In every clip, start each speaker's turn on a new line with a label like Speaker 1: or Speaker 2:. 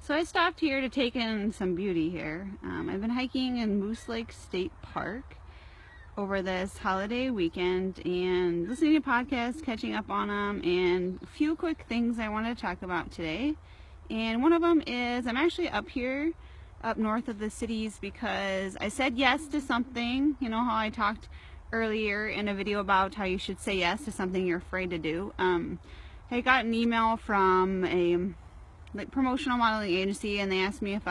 Speaker 1: So I stopped here to take in some beauty here. I've been hiking in Moose Lake State Park over this holiday weekend and listening to podcasts, catching up on them, and a few quick things I wanted to talk about today. And one of them is I'm actually up here, up north of the cities, because I said yes to something. You know how I talked earlier in a video about how you should say yes to something you're afraid to do. I got an email from a promotional modeling agency, and they asked me if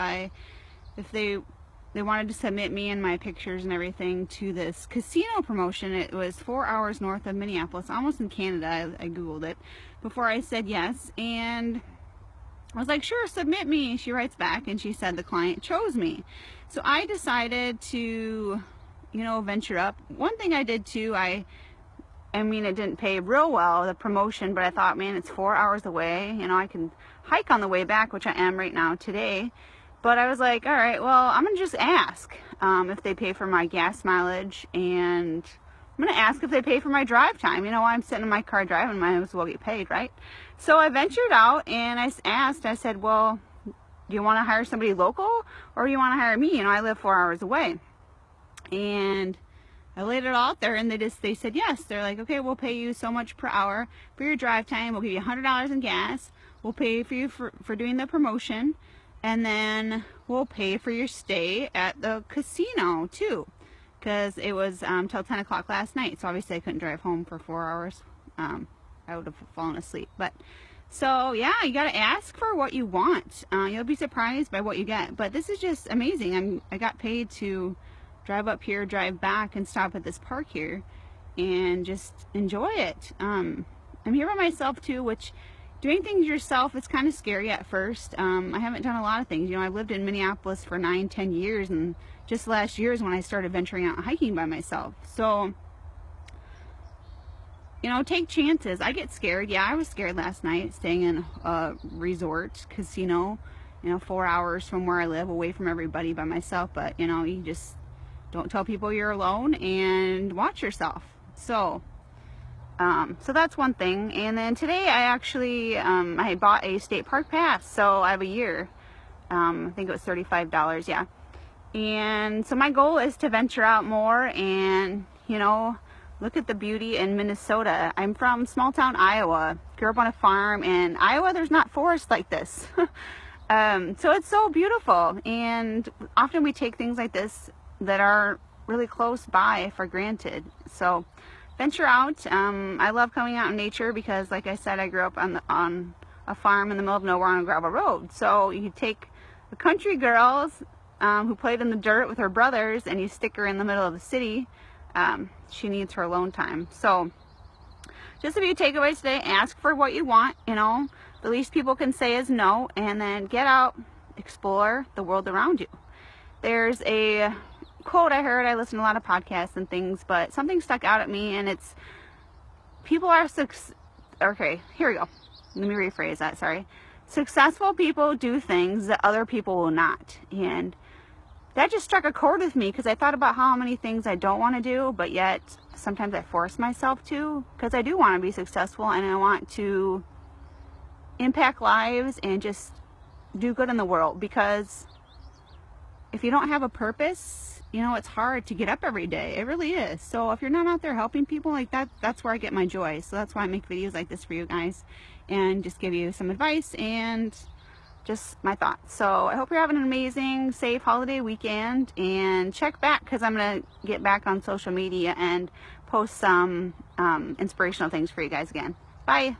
Speaker 1: they wanted to submit me and my pictures and everything to this casino promotion. It was 4 hours north of Minneapolis, almost in Canada. I googled it before I said yes, and I was like, sure, submit me. She writes back and she said the client chose me. So I decided to, venture up. One thing I did too, I mean, it didn't pay real well, the promotion, but I thought, man, it's 4 hours away. I can hike on the way back, which I am right now today. But I was like, all right, well, I'm going to just ask if they pay for my gas mileage, and I'm going to ask if they pay for my drive time. While I'm sitting in my car driving, I might as well get paid, right? So I ventured out and I asked, I said, well, do you want to hire somebody local or you want to hire me? I live 4 hours away. And I laid it all out there, and they said yes. They're like, okay, we'll pay you so much per hour for your drive time. We'll give you $100 in gas. We'll pay for you for doing the promotion, and then we'll pay for your stay at the casino too, because it was till 10 o'clock last night. So obviously I couldn't drive home for 4 hours. I would have fallen asleep. But so yeah, you got to ask for what you want. You'll be surprised by what you get. But this is just amazing. I got paid to drive up here, drive back, and stop at this park here and just enjoy it. I'm here by myself too, which doing things yourself, it's kind of scary at first. I haven't done a lot of things. I've lived in Minneapolis for 9-10 years, and just last year is when I started venturing out hiking by myself. So, take chances. I get scared. Yeah, I was scared last night staying in a resort casino, 4 hours from where I live, away from everybody by myself. But, you just don't tell people you're alone and watch yourself. So that's one thing. And then today I actually, I bought a state park pass. So I have a year. I think it was $35. Yeah. And so my goal is to venture out more and, look at the beauty in Minnesota. I'm from small town Iowa. Grew up on a farm. In Iowa, there's not forests like this. So it's so beautiful. And often we take things like this that are really close by for granted. So venture out. I love coming out in nature because, like I said, I grew up on a farm in the middle of nowhere on a gravel road. So you take a country girl who played in the dirt with her brothers, and you stick her in the middle of the city. She needs her alone time. So just a few takeaways today. Ask for what you want. The least people can say is no, and then get out, explore the world around you. There's a quote I heard. I listen to a lot of podcasts and things, but something stuck out at me, and it's people are okay, here we go. Let me rephrase that. Sorry. Successful people do things that other people will not. And that just struck a chord with me, because I thought about how many things I don't want to do, but yet sometimes I force myself to, because I do want to be successful and I want to impact lives and just do good in the world. Because if you don't have a purpose, it's hard to get up every day. It really is. So if you're not out there helping people like that, that's where I get my joy. So that's why I make videos like this for you guys, and just give you some advice and just my thoughts. So I hope you're having an amazing, safe holiday weekend, and check back, because I'm going to get back on social media and post some inspirational things for you guys again. Bye.